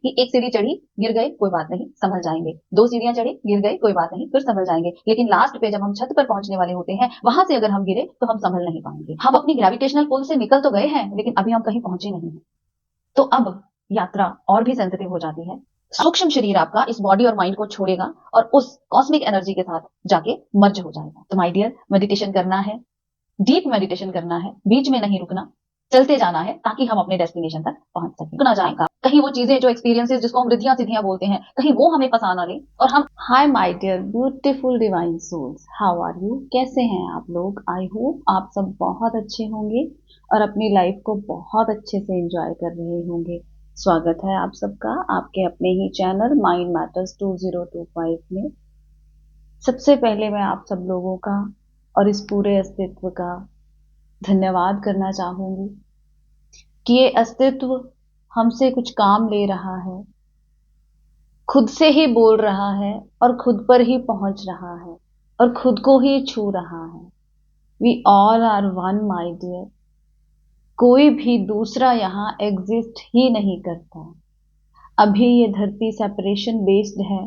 कि एक सीढ़ी चढ़ी, गिर गए, कोई बात नहीं, संभल जाएंगे, 2 सीढ़ियां चढ़े, गिर गए, कोई बात नहीं, फिर संभल जाएंगे, लेकिन लास्ट पे जब हम छत पर पहुंचने वाले होते हैं, वहां से अगर हम गिरे तो हम संभल नहीं पाएंगे। हम अपनी ग्रेविटेशनल पुल से निकल तो गए हैं, लेकिन अभी हम कहीं पहुंचे नहीं हैं। तो अब यात्रा और भी सेंसिटिव हो जाती है। सूक्ष्म शरीर आपका इस बॉडी और माइंड को छोड़ेगा और उस कॉस्मिक एनर्जी के साथ जाके मर्ज हो जाएगा। तो माय डियर, मेडिटेशन करना है, डीप मेडिटेशन करना है, बीच में नहीं रुकना, चलते जाना है ताकि हम अपने डेस्टिनेशन तक पहुंच सकें। रुकना जाएगा कहीं वो चीजें जो एक्सपीरियंसेस जिसको हम रिद्धियां सिद्धियां बोलते हैं, कहीं वो हमें फंसा ना ले और हम। Hi my dear beautiful divine souls, how are you? कैसे हैं आप लोग? आई होप आप सब बहुत अच्छे होंगे और अपनी लाइफ को बहुत अच्छे से एंजॉय कर रहे होंगे। स्वागत है आप सबका आपके अपने ही चैनल माइंड मैटर्स 2025 में। सबसे पहले मैं आप सब लोगों का और इस पूरे अस्तित्व का धन्यवाद करना चाहूंगी कि ये अस्तित्व हमसे कुछ काम ले रहा है, खुद से ही बोल रहा है और खुद पर ही पहुंच रहा है और खुद को ही छू रहा है। We all are one my dear. कोई भी दूसरा यहाँ एग्जिस्ट ही नहीं करता। अभी ये धरती सेपरेशन बेस्ड है,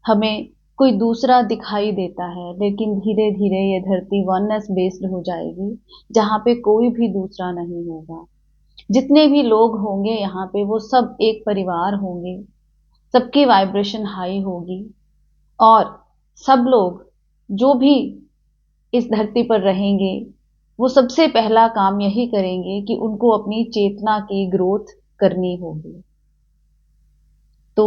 हमें कोई दूसरा दिखाई देता है, लेकिन धीरे धीरे ये धरती वननेस बेस्ड हो जाएगी जहाँ पे कोई भी दूसरा नहीं होगा। जितने भी लोग होंगे यहाँ पे वो सब एक परिवार होंगे, सबकी वाइब्रेशन हाई होगी और सब लोग जो भी इस धरती पर रहेंगे वो सबसे पहला काम यही करेंगे कि उनको अपनी चेतना की ग्रोथ करनी होगी। तो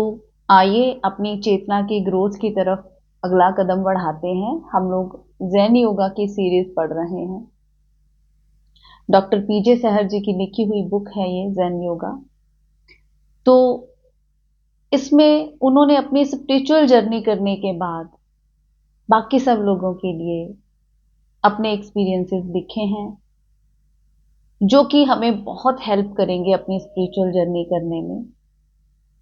आइए अपनी चेतना की ग्रोथ की तरफ अगला कदम बढ़ाते हैं। हम लोग ज़ेन योगा की सीरीज पढ़ रहे हैं। डॉक्टर पीजे सहर जी की लिखी हुई बुक है ये ज़ेन योगा। तो इसमें उन्होंने अपनी स्पिरिचुअल जर्नी करने के बाद बाकी सब लोगों के लिए अपने एक्सपीरियंसेस लिखे हैं जो कि हमें बहुत हेल्प करेंगे अपनी स्पिरिचुअल जर्नी करने में।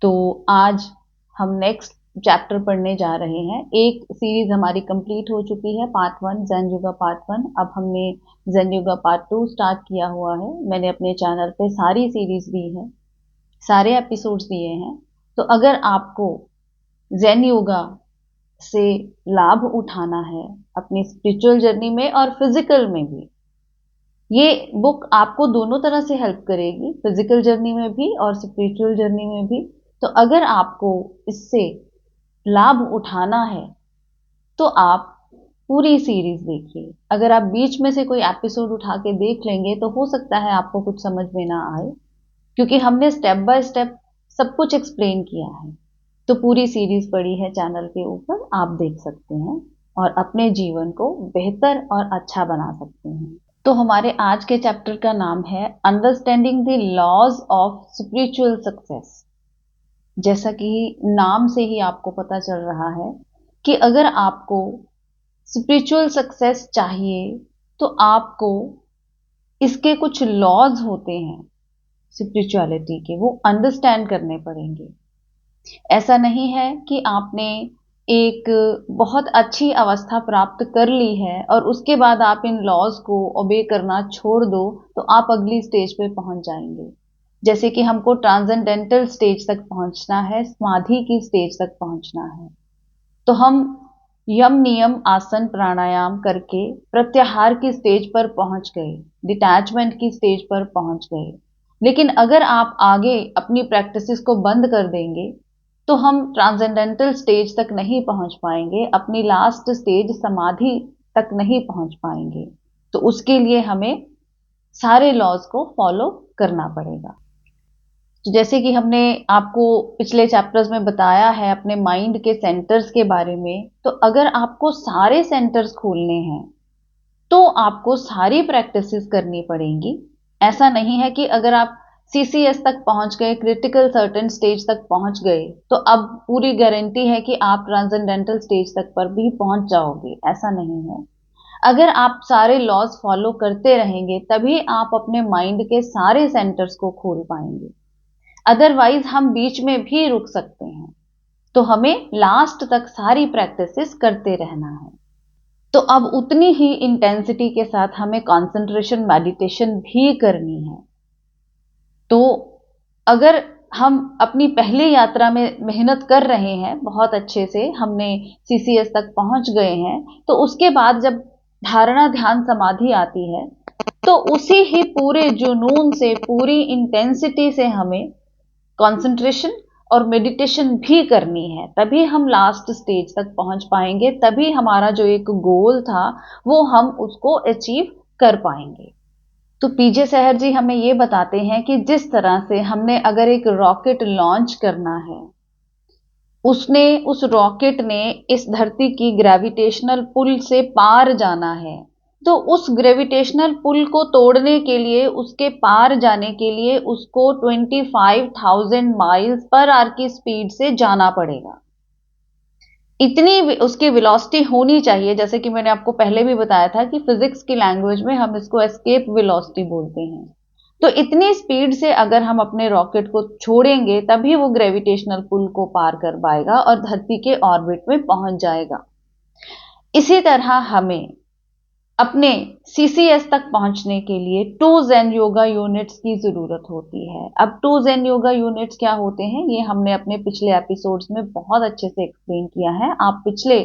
तो आज हम नेक्स्ट चैप्टर पढ़ने जा रहे हैं। एक सीरीज हमारी कंप्लीट हो चुकी है, पार्ट 1 ज़ेन योगा पार्ट 1। अब हमने ज़ेन योगा पार्ट 2 स्टार्ट किया हुआ है। मैंने अपने चैनल पे सारी सीरीज दी है, सारे एपिसोड्स दिए हैं। तो अगर आपको ज़ेन योगा से लाभ उठाना है अपनी स्पिरिचुअल जर्नी में और फिजिकल में भी, ये बुक आपको दोनों तरह से हेल्प करेगी, फिजिकल जर्नी में भी और स्पिरिचुअल जर्नी में भी। तो अगर आपको इससे लाभ उठाना है तो आप पूरी सीरीज देखिए। अगर आप बीच में से कोई एपिसोड उठा के देख लेंगे तो हो सकता है आपको कुछ समझ में ना आए, क्योंकि हमने स्टेप बाय स्टेप सब कुछ एक्सप्लेन किया है। तो पूरी सीरीज पड़ी है चैनल के ऊपर, आप देख सकते हैं और अपने जीवन को बेहतर और अच्छा बना सकते हैं। तो हमारे आज के चैप्टर का नाम है understanding the laws of spiritual success. जैसा कि नाम से ही आपको पता चल रहा है कि अगर आपको स्पिरिचुअल सक्सेस चाहिए तो आपको इसके कुछ लॉज होते हैं स्पिरिचुअलिटी के, वो अंडरस्टैंड करने पड़ेंगे। ऐसा नहीं है कि आपने एक बहुत अच्छी अवस्था प्राप्त कर ली है और उसके बाद आप इन लॉज को ओबे करना छोड़ दो तो आप अगली स्टेज पे पहुंच जाएंगे। जैसे कि हमको ट्रांसेंडेंटल स्टेज तक पहुंचना है, समाधि की स्टेज तक पहुंचना है, तो हम यम नियम आसन प्राणायाम करके प्रत्याहार की स्टेज पर पहुंच गए, डिटैचमेंट की स्टेज पर पहुंच गए। लेकिन अगर आप आगे अपनी प्रैक्टिसेस को बंद कर देंगे तो हम ट्रांसेंडेंटल स्टेज तक नहीं पहुंच पाएंगे, अपनी लास्ट स्टेज समाधि तक नहीं पहुंच पाएंगे। तो उसके लिए हमें सारे लॉज को फॉलो करना पड़ेगा। तो जैसे कि हमने आपको पिछले चैप्टर्स में बताया है अपने माइंड के सेंटर्स के बारे में, तो अगर आपको सारे सेंटर्स खोलने हैं तो आपको सारी प्रैक्टिसेस करनी पड़ेंगी। ऐसा नहीं है कि अगर आप सीसीएस तक पहुंच गए, क्रिटिकल सर्टेन स्टेज तक पहुंच गए, तो अब पूरी गारंटी है कि आप ट्रांसेंडेंटल स्टेज तक पर भी पहुंच जाओगे। ऐसा नहीं है। अगर आप सारे लॉज फॉलो करते रहेंगे तभी आप अपने माइंड के सारे सेंटर्स को खोल पाएंगे, अदरवाइज हम बीच में भी रुक सकते हैं। तो हमें लास्ट तक सारी प्रैक्टिसेस करते रहना है। तो अब उतनी ही इंटेंसिटी के साथ हमें कंसंट्रेशन मेडिटेशन भी करनी है। तो अगर हम अपनी पहली यात्रा में मेहनत कर रहे हैं बहुत अच्छे से, हमने सीसीएस तक पहुंच गए हैं, तो उसके बाद जब धारणा ध्यान समाधि आती है तो उसी ही पूरे जुनून से, पूरी इंटेंसिटी से हमें कंसंट्रेशन और मेडिटेशन भी करनी है, तभी हम लास्ट स्टेज तक पहुंच पाएंगे, तभी हमारा जो एक गोल था वो हम उसको अचीव कर पाएंगे। तो पीजे सहर जी हमें ये बताते हैं कि जिस तरह से हमने अगर एक रॉकेट लॉन्च करना है, उस रॉकेट ने इस धरती की ग्रेविटेशनल पुल से पार जाना है, तो उस ग्रेविटेशनल पुल को तोड़ने के लिए, उसके पार जाने के लिए उसको 25,000 माइल्स पर आवर की स्पीड से जाना पड़ेगा। इतनी उसकी वेलोसिटी होनी चाहिए, जैसे कि मैंने आपको पहले भी बताया था कि फिजिक्स की लैंग्वेज में हम इसको एस्केप वेलोसिटी बोलते हैं। तो इतनी स्पीड से अगर हम अपने रॉकेट को छोड़ेंगे तभी वो ग्रेविटेशनल पुल को पार कर पाएगा और धरती के ऑर्बिट में पहुंच जाएगा। इसी तरह हमें अपने सीसीएस तक पहुंचने के लिए 2 ज़ेन योगा यूनिट्स की जरूरत होती है। अब 2 ज़ेन योगा यूनिट्स क्या होते हैं, ये हमने अपने पिछले एपिसोड्स में बहुत अच्छे से एक्सप्लेन किया है। आप पिछले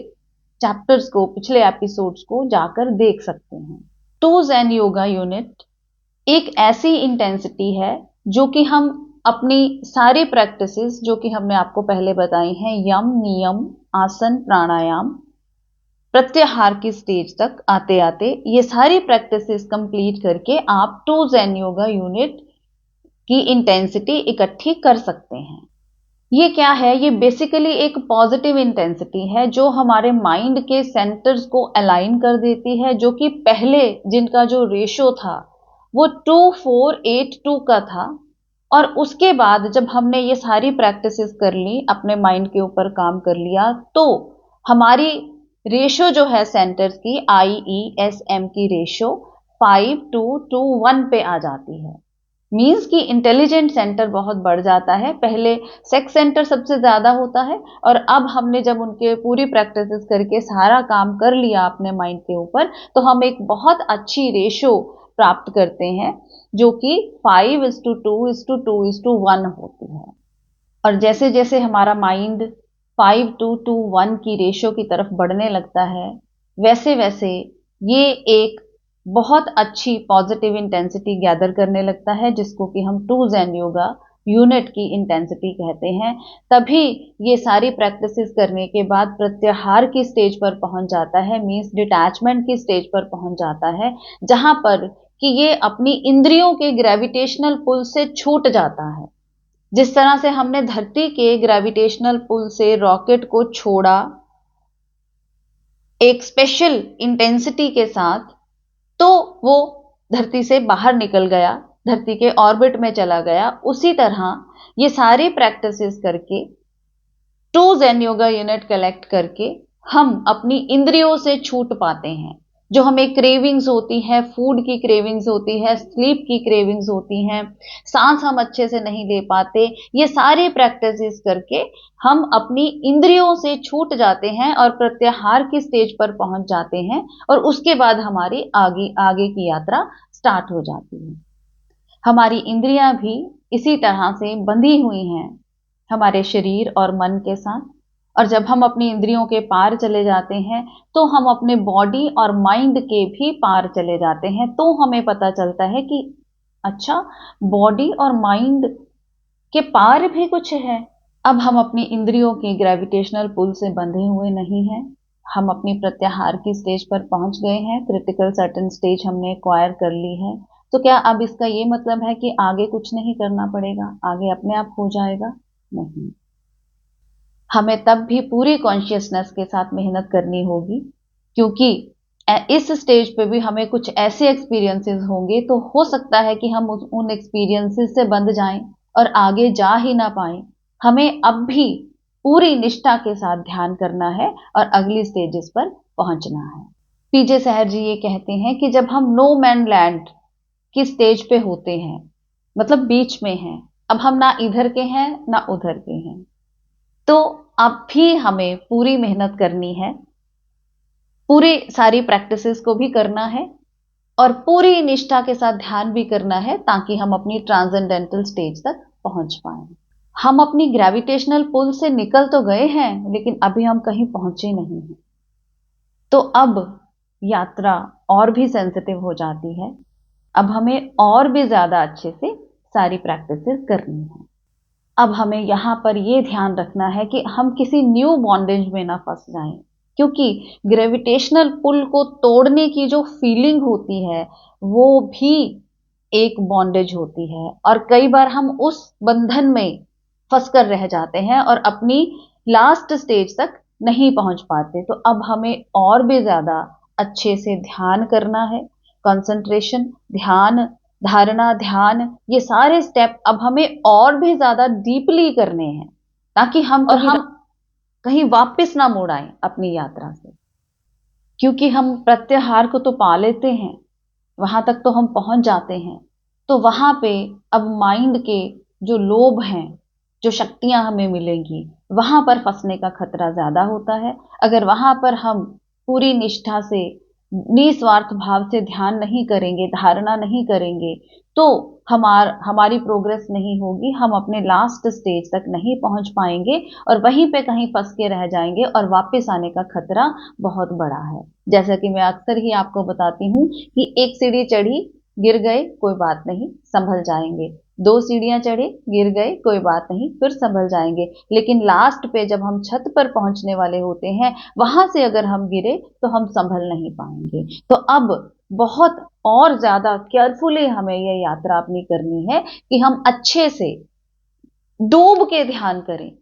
चैप्टर्स को, पिछले एपिसोड्स को जाकर देख सकते हैं। 2 ज़ेन योगा यूनिट एक ऐसी इंटेंसिटी है जो कि हम अपनी सारी प्रैक्टिसेस, जो कि हमने आपको पहले बताई हैं, यम, नियम, आसन, प्राणायाम, प्रत्याहार की स्टेज तक आते आते ये सारी प्रैक्टिसेस कंप्लीट करके आप 2 ज़ेन योगा यूनिट की इंटेंसिटी इकट्ठी कर सकते हैं। ये क्या है? ये बेसिकली एक पॉजिटिव इंटेंसिटी है जो हमारे माइंड के सेंटर्स को अलाइन कर देती है, जो कि पहले जिनका जो रेशो था वो 2482 का था, और उसके बाद जब हमने ये सारी प्रैक्टिसेस कर ली, अपने माइंड के ऊपर काम कर लिया, तो हमारी रेशो जो है सेंटर्स की, IESM की रेशो 5221 पे आ जाती है। मीन्स कि इंटेलिजेंट सेंटर बहुत बढ़ जाता है। पहले सेक्स सेंटर सबसे ज्यादा होता है, और अब हमने जब उनके पूरी प्रैक्टिसेस करके सारा काम कर लिया अपने माइंड के ऊपर, तो हम एक बहुत अच्छी रेशो प्राप्त करते हैं जो कि 5:2:2:1 होती है। और जैसे जैसे हमारा माइंड 5221 की रेशो की तरफ बढ़ने लगता है, वैसे वैसे ये एक बहुत अच्छी पॉजिटिव इंटेंसिटी गैदर करने लगता है, जिसको कि हम 2 ज़ेन योगा यूनिट की इंटेंसिटी कहते हैं। तभी ये सारी प्रैक्टिसेस करने के बाद प्रत्याहार की स्टेज पर पहुंच जाता है, मीन्स डिटैचमेंट की स्टेज पर पहुंच जाता है, जहां पर कि ये अपनी इंद्रियों के ग्रेविटेशनल पुल से छूट जाता है। जिस तरह से हमने धरती के ग्रेविटेशनल पुल से रॉकेट को छोड़ा एक स्पेशल इंटेंसिटी के साथ, तो वो धरती से बाहर निकल गया, धरती के ऑर्बिट में चला गया, उसी तरह ये सारी प्रैक्टिसेस करके 2 ज़ेन योगा यूनिट कलेक्ट करके हम अपनी इंद्रियों से छूट पाते हैं। जो हमें क्रेविंग्स होती है, फूड की क्रेविंग्स होती है, स्लीप की क्रेविंग्स होती हैं, सांस हम अच्छे से नहीं ले पाते, ये सारी प्रैक्टिसेस करके हम अपनी इंद्रियों से छूट जाते हैं और प्रत्याहार की स्टेज पर पहुंच जाते हैं, और उसके बाद हमारी आगे की यात्रा स्टार्ट हो जाती है। हमारी इंद्रियां भी इसी तरह से बंधी हुई हैं हमारे शरीर और मन के साथ, और जब हम अपनी इंद्रियों के पार चले जाते हैं तो हम अपने बॉडी और माइंड के भी पार चले जाते हैं। तो हमें पता चलता है कि अच्छा, बॉडी और माइंड के पार भी कुछ है। अब हम अपनी इंद्रियों के ग्रेविटेशनल पुल से बंधे हुए नहीं हैं, हम अपनी प्रत्याहार की स्टेज पर पहुंच गए हैं, क्रिटिकल सर्टेन स्टेज हमने एक्वायर कर ली है। तो क्या अब इसका ये मतलब है कि आगे कुछ नहीं करना पड़ेगा, आगे अपने आप हो जाएगा? नहीं, हमें तब भी पूरी कॉन्शियसनेस के साथ मेहनत करनी होगी, क्योंकि इस स्टेज पे भी हमें कुछ ऐसे एक्सपीरियंसेस होंगे, तो हो सकता है कि हम उन एक्सपीरियंसेस से बंध जाएं और आगे जा ही ना पाए। हमें अब भी पूरी निष्ठा के साथ ध्यान करना है और अगली स्टेजेस पर पहुंचना है। पीजे सहर जी ये कहते हैं कि जब हम नो मैन लैंड की स्टेज पे होते हैं, मतलब बीच में हैं, अब हम ना इधर के हैं ना उधर के हैं, तो अब भी हमें पूरी मेहनत करनी है, पूरी सारी प्रैक्टिसेस को भी करना है और पूरी निष्ठा के साथ ध्यान भी करना है, ताकि हम अपनी ट्रांसेंडेंटल स्टेज तक पहुंच पाएं। हम अपनी ग्रेविटेशनल पुल से निकल तो गए हैं, लेकिन अभी हम कहीं पहुंचे नहीं हैं। तो अब यात्रा और भी सेंसिटिव हो जाती है। अब हमें और भी ज्यादा अच्छे से सारी प्रैक्टिसेस करनी है। अब हमें यहाँ पर ये ध्यान रखना है कि हम किसी न्यू बॉन्डेज में ना फंस जाएं, क्योंकि ग्रेविटेशनल पुल को तोड़ने की जो फीलिंग होती है वो भी एक बॉन्डेज होती है, और कई बार हम उस बंधन में फंस कर रह जाते हैं और अपनी लास्ट स्टेज तक नहीं पहुंच पाते। तो अब हमें और भी ज्यादा अच्छे से ध्यान करना है। कंसंट्रेशन, ध्यान, धारणा, ध्यान, ये सारे स्टेप अब हमें और भी ज्यादा डीपली करने हैं, ताकि हम कहीं वापस ना मुड़ आए अपनी यात्रा से। क्योंकि हम प्रत्याहार को तो पा लेते हैं, वहां तक तो हम पहुंच जाते हैं, तो वहां पे अब माइंड के जो लोभ हैं, जो शक्तियां हमें मिलेंगी, वहां पर फंसने का खतरा ज्यादा होता है। अगर वहां पर हम पूरी निष्ठा से, निस्वार्थ भाव से ध्यान नहीं करेंगे, धारणा नहीं करेंगे, तो हमारी प्रोग्रेस नहीं होगी, हम अपने लास्ट स्टेज तक नहीं पहुंच पाएंगे और वहीं पे कहीं फंस के रह जाएंगे और वापस आने का खतरा बहुत बड़ा है। जैसा कि मैं अक्सर ही आपको बताती हूँ कि एक सीढ़ी चढ़ी, गिर गए, कोई बात नहीं, संभल जाएंगे। दो सीढ़ियां चढ़े, गिर गए, कोई बात नहीं, फिर संभल जाएंगे। लेकिन लास्ट पे जब हम छत पर पहुंचने वाले होते हैं, वहां से अगर हम गिरे तो हम संभल नहीं पाएंगे। तो अब बहुत और ज्यादा केयरफुली हमें यह यात्रा अपनी करनी है कि हम अच्छे से डूब के ध्यान करें,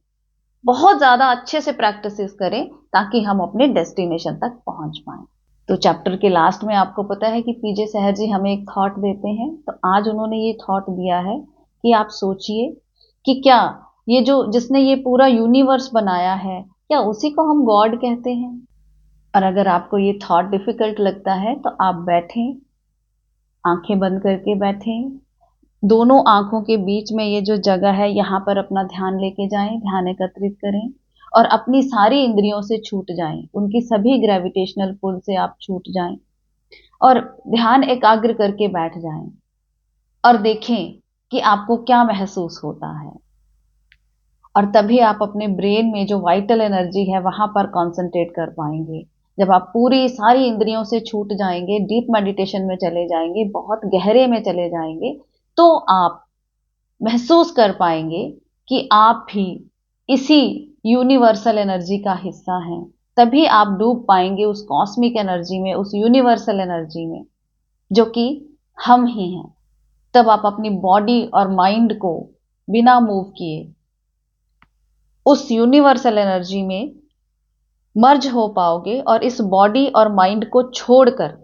बहुत ज्यादा अच्छे से प्रैक्टिसेस करें, ताकि हम अपने डेस्टिनेशन तक पहुंच पाएं। तो चैप्टर के लास्ट में आपको पता है कि पीजे सहर जी हमें एक थॉट देते हैं। तो आज उन्होंने ये थॉट दिया है कि आप सोचिए कि क्या ये जो जिसने ये पूरा यूनिवर्स बनाया है, क्या उसी को हम गॉड कहते हैं? और अगर आपको ये थॉट डिफिकल्ट लगता है तो आप बैठें, आंखें बंद करके बैठें, दोनों आंखों के बीच में ये जो जगह है यहां पर अपना ध्यान लेके जाएं, ध्यान एकत्रित करें और अपनी सारी इंद्रियों से छूट जाएं, उनकी सभी ग्रेविटेशनल पुल से आप छूट जाएं और ध्यान एकाग्र करके बैठ जाएं और देखें कि आपको क्या महसूस होता है। और तभी आप अपने ब्रेन में जो वाइटल एनर्जी है वहां पर कंसंट्रेट कर पाएंगे। जब आप पूरी सारी इंद्रियों से छूट जाएंगे, डीप मेडिटेशन में चले जाएंगे, बहुत गहरे में चले जाएंगे, तो आप महसूस कर पाएंगे कि आप भी इसी यूनिवर्सल एनर्जी का हिस्सा हैं। तभी आप डूब पाएंगे उस कॉस्मिक एनर्जी में, उस यूनिवर्सल एनर्जी में, जो कि हम ही हैं। तब आप अपनी बॉडी और माइंड को बिना मूव किए उस यूनिवर्सल एनर्जी में मर्ज हो पाओगे और इस बॉडी और माइंड को छोड़कर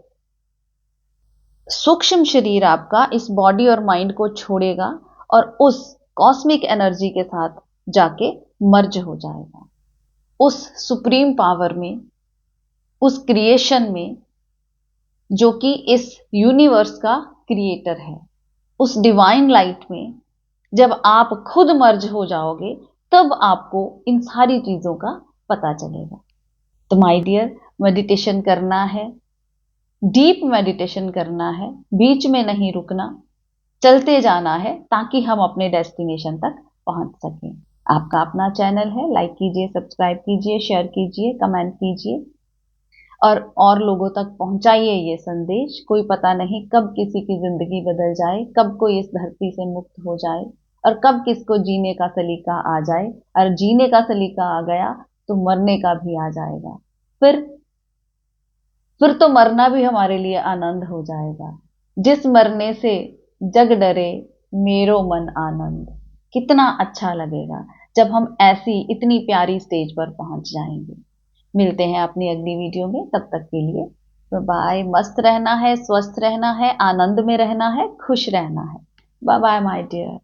सूक्ष्म शरीर आपका इस बॉडी और माइंड को छोड़ेगा और उस कॉस्मिक एनर्जी के साथ जाके मर्ज हो जाएगा, उस सुप्रीम पावर में, उस क्रिएशन में जो कि इस यूनिवर्स का क्रिएटर है, उस डिवाइन लाइट में। जब आप खुद मर्ज हो जाओगे तब आपको इन सारी चीजों का पता चलेगा। तो माय डियर, मेडिटेशन करना है, डीप मेडिटेशन करना है, बीच में नहीं रुकना, चलते जाना है ताकि हम अपने डेस्टिनेशन तक पहुंच सकें। आपका अपना चैनल है, लाइक कीजिए, सब्सक्राइब कीजिए, शेयर कीजिए, कमेंट कीजिए और लोगों तक पहुंचाइए ये संदेश। कोई पता नहीं कब किसी की जिंदगी बदल जाए, कब कोई इस धरती से मुक्त हो जाए और कब किसको जीने का सलीका आ जाए। और जीने का सलीका आ गया तो मरने का भी आ जाएगा। फिर तो मरना भी हमारे लिए आनंद हो जाएगा। जिस मरने से जग डरे मेरो मन आनंद। कितना अच्छा लगेगा जब हम ऐसी इतनी प्यारी स्टेज पर पहुंच जाएंगे। मिलते हैं अपनी अगली वीडियो में, तब तक के लिए बाय। मस्त रहना है, स्वस्थ रहना है, आनंद में रहना है, खुश रहना है। Bye bye my dear.